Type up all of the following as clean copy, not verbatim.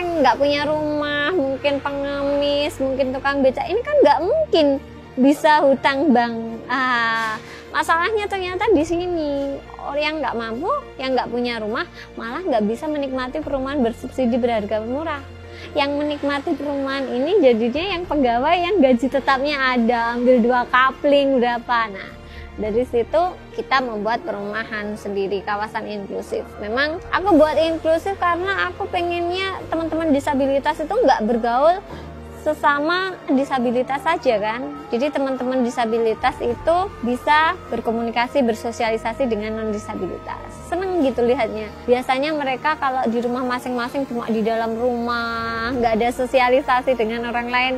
orang nggak punya rumah, mungkin pengemis, mungkin tukang becak, ini kan nggak mungkin bisa hutang bank. Masalahnya ternyata di sini orang yang nggak mampu, yang nggak punya rumah, malah nggak bisa menikmati perumahan bersubsidi berharga murah. Yang menikmati perumahan ini jadinya yang pegawai yang gaji tetapnya ada, ambil 2 kapling berapa. Nah, dari situ kita membuat perumahan sendiri, kawasan inklusif. Memang aku buat inklusif karena aku pengennya teman-teman disabilitas itu nggak bergaul sesama disabilitas saja kan. Jadi teman-teman disabilitas itu bisa berkomunikasi, bersosialisasi dengan non-disabilitas. Seneng gitu lihatnya. Biasanya mereka kalau di rumah masing-masing cuma di dalam rumah, nggak ada sosialisasi dengan orang lain.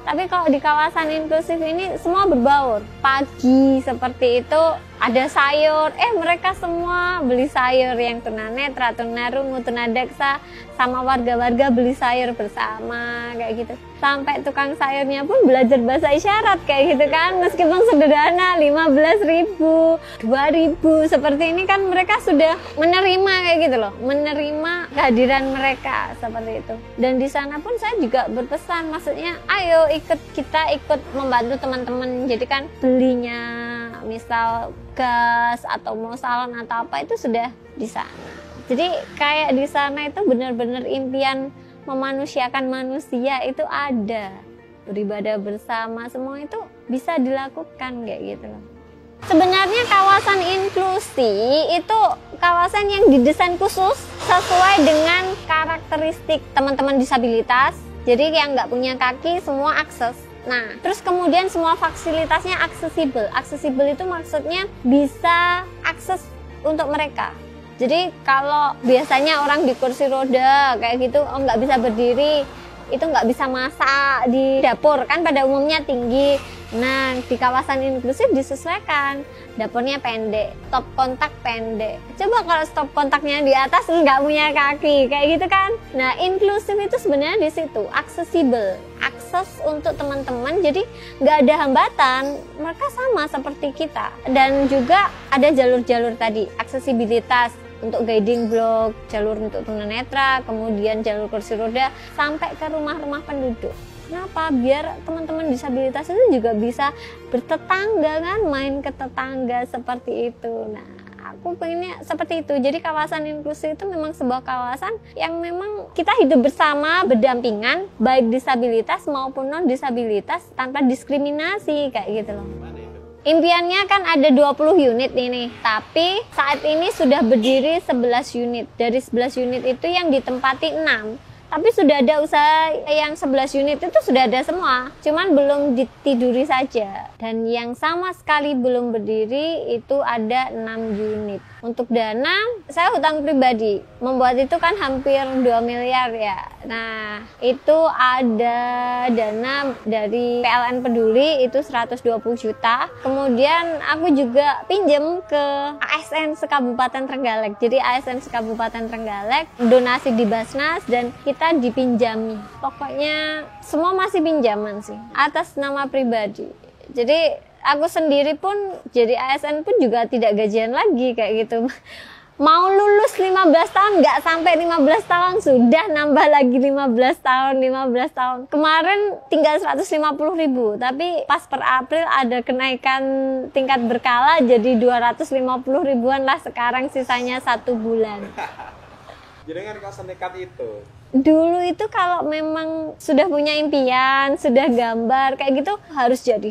Tapi kalau di kawasan inklusif ini semua berbaur. Pagi seperti itu ada sayur, mereka semua beli sayur, yang tunanetra, tunarungu, tunadaksa, sama warga-warga beli sayur bersama kayak gitu. Sampai tukang sayurnya pun belajar bahasa isyarat kayak gitu kan, meskipun sederhana 15.000, 2.000 seperti ini kan mereka sudah menerima kayak gitu loh, menerima kehadiran mereka seperti itu. Dan di sana pun saya juga berpesan, maksudnya ayo kita ikut membantu teman-teman. Jadi kan belinya misal gas atau mau salon atau apa itu sudah di sana. Jadi kayak di sana itu benar-benar impian memanusiakan manusia itu ada. Beribadah bersama, semua itu bisa dilakukan kayak gitu loh. Sebenarnya kawasan inklusi itu kawasan yang didesain khusus sesuai dengan karakteristik teman-teman disabilitas. Jadi yang nggak punya kaki semua akses. Nah, terus kemudian semua fasilitasnya aksesibel. Aksesibel itu maksudnya bisa akses untuk mereka. Jadi kalau biasanya orang di kursi roda kayak gitu, nggak bisa berdiri, itu nggak bisa masak di dapur kan pada umumnya tinggi. Nah, di kawasan inklusif disesuaikan, dapurnya pendek, stop kontak pendek. Coba kalau stop kontaknya di atas nggak punya kaki kayak gitu kan. Nah, inklusif itu sebenarnya di situ aksesibel, akses untuk teman-teman, jadi nggak ada hambatan, mereka sama seperti kita. Dan juga ada jalur-jalur tadi, aksesibilitas untuk guiding block, jalur untuk tunanetra, kemudian jalur kursi roda sampai ke rumah-rumah penduduk. Kenapa? Biar teman-teman disabilitas itu juga bisa bertetangga kan, main ke tetangga seperti itu. Nah, aku pengennya seperti itu. Jadi kawasan inklusi itu memang sebuah kawasan yang memang kita hidup bersama, berdampingan, baik disabilitas maupun non-disabilitas tanpa diskriminasi kayak gitu loh. Impiannya kan ada 20 unit ini, tapi saat ini sudah berdiri 11 unit. Dari 11 unit itu yang ditempati 6. Tapi sudah ada usaha yang 11 unit itu sudah ada semua, cuman belum ditiduri saja. Dan yang sama sekali belum berdiri itu ada 6 unit. Untuk dana, saya hutang pribadi. Membuat itu kan hampir 2 miliar ya. Nah, itu ada dana dari PLN Peduli itu 120 juta. Kemudian aku juga pinjam ke ASN Sekabupaten Trenggalek. Jadi ASN Sekabupaten Trenggalek donasi di Basnas dan kita dipinjami. Pokoknya semua masih pinjaman sih atas nama pribadi. Jadi aku sendiri pun jadi ASN pun juga tidak gajian lagi kayak gitu. Mau lulus 15 tahun, nggak sampai 15 tahun sudah nambah lagi 15 tahun. Kemarin tinggal 150.000, tapi pas per April ada kenaikan tingkat berkala jadi 250 ribuan lah sekarang, sisanya 1 bulan. Jadi kan kau senekat itu? Dulu itu kalau memang sudah punya impian, sudah gambar kayak gitu harus jadi.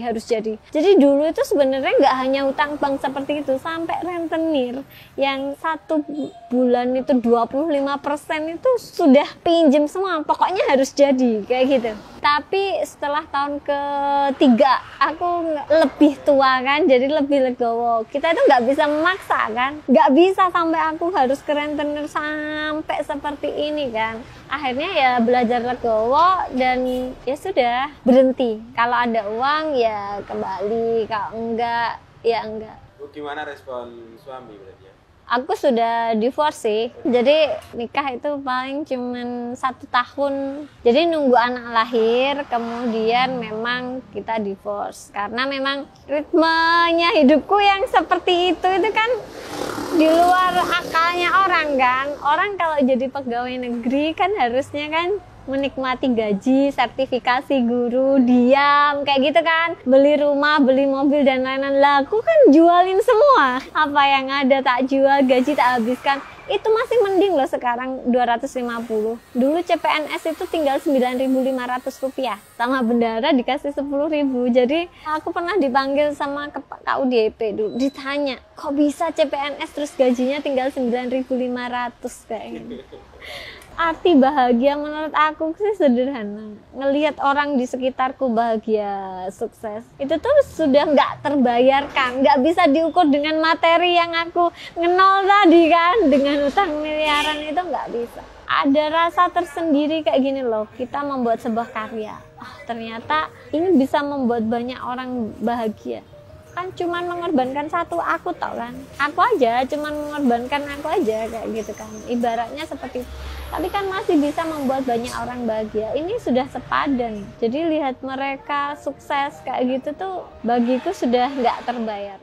Jadi dulu itu sebenarnya nggak hanya utang bank seperti itu, sampai rentenir yang 1 bulan itu 25% itu sudah pinjem semua. Pokoknya harus jadi kayak gitu. Tapi setelah tahun ketiga aku lebih tua kan, jadi lebih legowo. Kita itu nggak bisa memaksa kan, nggak bisa sampai aku harus ke rentenir sampai seperti ini kan. Akhirnya ya belajar legowo dan ya sudah berhenti. Kalau ada uang ya kembali, kalau enggak ya enggak. Gimana respon suami berarti ya? Aku sudah divorce sih, jadi nikah itu paling cuman 1 tahun. Jadi nunggu anak lahir, kemudian memang kita divorce. Karena memang ritmenya hidupku yang seperti itu kan di luar akalnya orang kan. Orang kalau jadi pegawai negeri kan harusnya kan menikmati gaji, sertifikasi guru, diam, kayak gitu kan. Beli rumah, beli mobil dan lain-lain. Lah, aku kan jualin semua. Apa yang ada tak jual, gaji tak habiskan. Itu masih mending loh sekarang 250. Dulu CPNS itu tinggal 9.500 rupiah. Sama bendara dikasih 10.000. Jadi aku pernah dipanggil sama KUDP dulu. Ditanya, kok bisa CPNS terus gajinya tinggal 9.500 kayaknya. Arti bahagia menurut aku sih sederhana. Ngelihat orang di sekitarku bahagia, sukses, itu tuh sudah nggak terbayarkan, nggak bisa diukur dengan materi yang aku ngenol tadi kan, dengan utang miliaran itu nggak bisa. Ada rasa tersendiri kayak gini loh, kita membuat sebuah karya. Ternyata ini bisa membuat banyak orang bahagia. Kan cuman mengorbankan satu aku tau kan, aku aja cuman mengorbankan aku aja kayak gitu kan, ibaratnya seperti itu. Tapi kan masih bisa membuat banyak orang bahagia, ini sudah sepadan. Jadi lihat mereka sukses kayak gitu tuh bagiku sudah nggak terbayar.